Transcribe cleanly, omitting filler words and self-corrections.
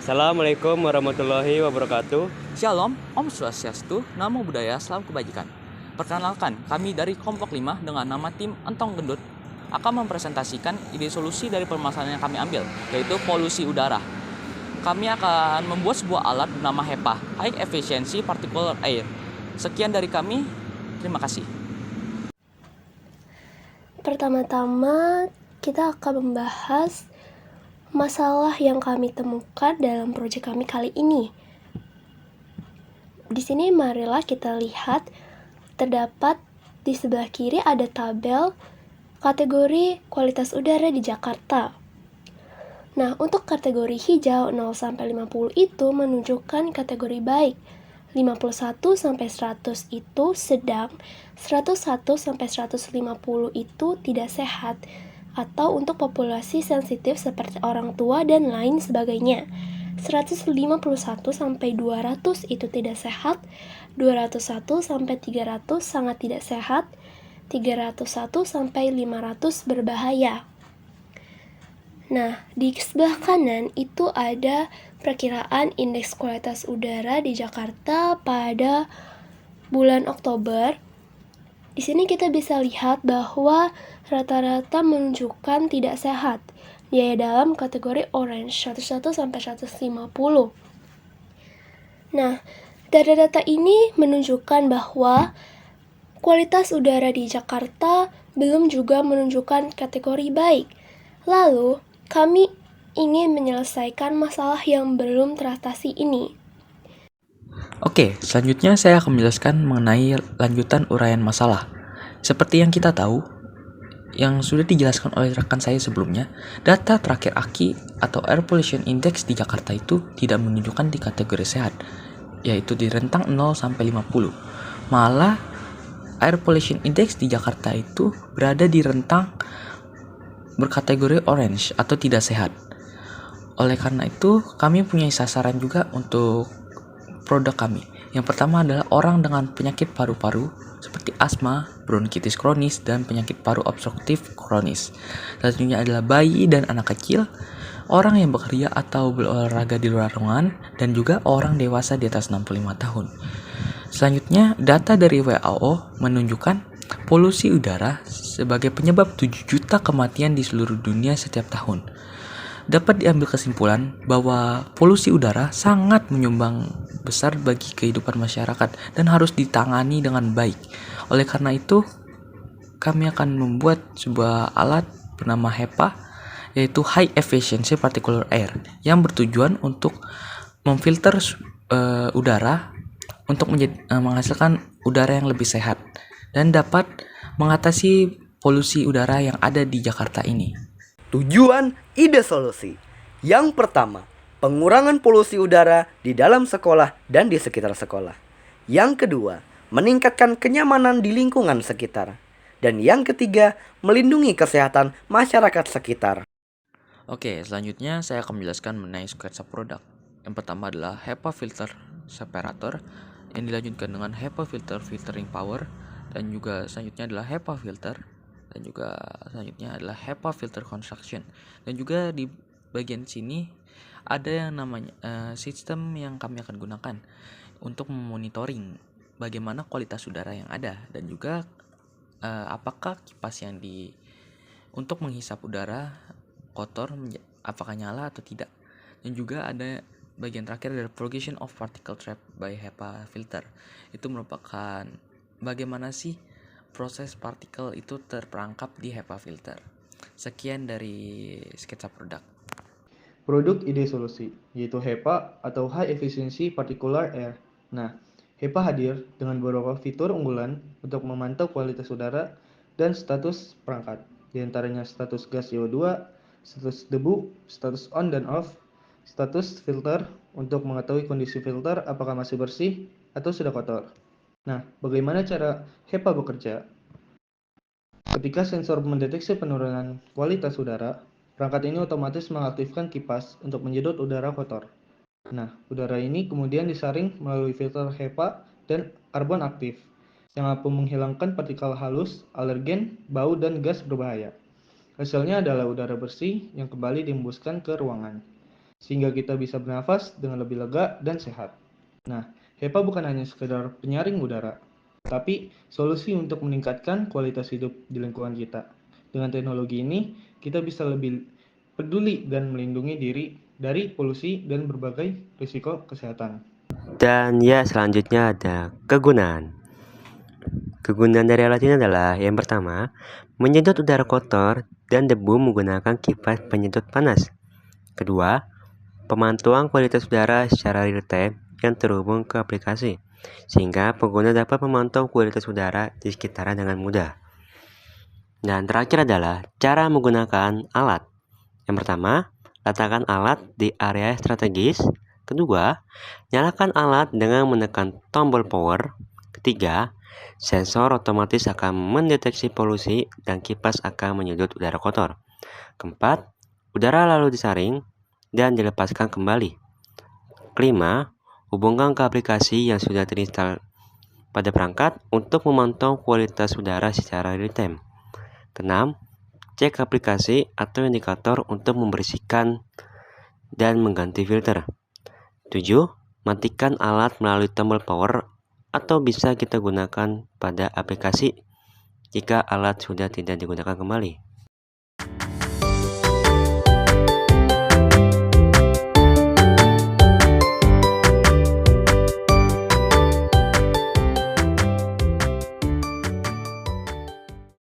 Assalamualaikum warahmatullahi wabarakatuh. Shalom, Om Swastiastu, Namo Buddhaya, Salam Kebajikan. Perkenalkan, kami dari Kelompok 5 dengan nama tim Entong Gendut akan mempresentasikan ide solusi dari permasalahan yang kami ambil, yaitu polusi udara. Kami akan membuat sebuah alat bernama HEPA, High Efficiency Particulate Air. Sekian dari kami, terima kasih. Pertama-tama, kita akan membahas masalah yang kami temukan dalam proyek kami kali ini. Di sini marilah kita lihat, terdapat di sebelah kiri ada tabel kategori kualitas udara di Jakarta. Nah, untuk kategori hijau 0-50 itu menunjukkan kategori baik. 51 sampai 100 itu sedang, 101 sampai 150 itu tidak sehat, atau untuk populasi sensitif seperti orang tua dan lain sebagainya. 151 sampai 200 itu tidak sehat, 201 sampai 300 sangat tidak sehat, 301 sampai 500 berbahaya. Nah, di sebelah kanan itu ada perkiraan indeks kualitas udara di Jakarta pada bulan Oktober. Di sini kita bisa lihat bahwa rata-rata menunjukkan tidak sehat, yaitu dalam kategori orange 101 sampai 150. Nah, data-data ini menunjukkan bahwa kualitas udara di Jakarta belum juga menunjukkan kategori baik. Lalu, kami ingin menyelesaikan masalah yang belum teratasi ini. Oke, selanjutnya saya akan menjelaskan mengenai lanjutan uraian masalah. Seperti yang kita tahu, yang sudah dijelaskan oleh rekan saya sebelumnya, data terakhir AKI atau Air Pollution Index di Jakarta itu tidak menunjukkan di kategori sehat, yaitu di rentang 0 sampai 50. Malah Air Pollution Index di Jakarta itu berada di rentang berkategori orange atau tidak sehat. Oleh karena itu, kami punya sasaran juga untuk produk kami. Yang pertama adalah orang dengan penyakit paru-paru seperti asma, bronkitis kronis, dan penyakit paru obstruktif kronis. Selanjutnya adalah bayi dan anak kecil, orang yang bekerja atau berolahraga di luar ruangan, dan juga orang dewasa di atas 65 tahun. Selanjutnya, data dari WHO menunjukkan polusi udara sebagai penyebab 7 juta kematian di seluruh dunia setiap tahun. Dapat diambil kesimpulan bahwa polusi udara sangat menyumbang besar bagi kehidupan masyarakat dan harus ditangani dengan baik. Oleh karena itu, kami akan membuat sebuah alat bernama HEPA, yaitu High Efficiency Particulate Air, yang bertujuan untuk memfilter udara untuk menghasilkan udara yang lebih sehat dan dapat mengatasi polusi udara yang ada di Jakarta ini. Tujuan ide solusi. Yang pertama, pengurangan polusi udara di dalam sekolah dan di sekitar sekolah. Yang kedua, meningkatkan kenyamanan di lingkungan sekitar. Dan yang ketiga, melindungi kesehatan masyarakat sekitar. Oke, selanjutnya saya akan menjelaskan mengenai sketsa produk. Yang pertama adalah HEPA filter separator, yang dilanjutkan dengan HEPA filtering power, dan juga selanjutnya adalah HEPA filter, dan juga selanjutnya adalah HEPA filter construction. Dan juga di bagian sini ada yang namanya sistem yang kami akan gunakan untuk memonitoring bagaimana kualitas udara yang ada, dan juga apakah kipas yang untuk menghisap udara kotor apakah nyala atau tidak. Dan juga ada bagian terakhir adalah propagation of particle trap by HEPA filter. Itu merupakan bagaimana sih proses partikel itu terperangkap di HEPA filter. Sekian dari sketsa produk. Produk ide solusi, yaitu HEPA atau High Efficiency Particulate Air. Nah, HEPA hadir dengan beberapa fitur unggulan untuk memantau kualitas udara dan status perangkat, di antaranya status gas CO2, status debu, status on dan off, status filter untuk mengetahui kondisi filter apakah masih bersih atau sudah kotor. Nah, bagaimana cara HEPA bekerja? Ketika sensor mendeteksi penurunan kualitas udara, perangkat ini otomatis mengaktifkan kipas untuk menyedot udara kotor. Nah, udara ini kemudian disaring melalui filter HEPA dan karbon aktif yang mampu menghilangkan partikel halus, alergen, bau, dan gas berbahaya. Hasilnya adalah udara bersih yang kembali dihembuskan ke ruangan. sehingga kita bisa bernafas dengan lebih lega dan sehat. Nah, HEPA bukan hanya sekedar penyaring udara, tapi solusi untuk meningkatkan kualitas hidup di lingkungan kita. Dengan teknologi ini, kita bisa lebih peduli dan melindungi diri dari polusi dan berbagai risiko kesehatan. Dan ya, selanjutnya ada kegunaan. Kegunaan dari alat ini adalah yang pertama, menyedot udara kotor dan debu menggunakan kipas penyedot panas. Kedua, pemantauan kualitas udara secara real time yang terhubung ke aplikasi, sehingga pengguna dapat memantau kualitas udara di sekitarnya dengan mudah. Dan terakhir adalah cara menggunakan alat. Yang pertama, letakkan alat di area strategis. Kedua, nyalakan alat dengan menekan tombol power. Ketiga, sensor otomatis akan mendeteksi polusi dan kipas akan menyedot udara kotor. Keempat, udara lalu disaring dan dilepaskan kembali. Kelima, hubungkan ke aplikasi yang sudah terinstall pada perangkat untuk memantau kualitas udara secara real time. Keenam, cek aplikasi atau indikator untuk membersihkan dan mengganti filter. 7. Matikan alat melalui tombol power atau bisa kita gunakan pada aplikasi jika alat sudah tidak digunakan kembali.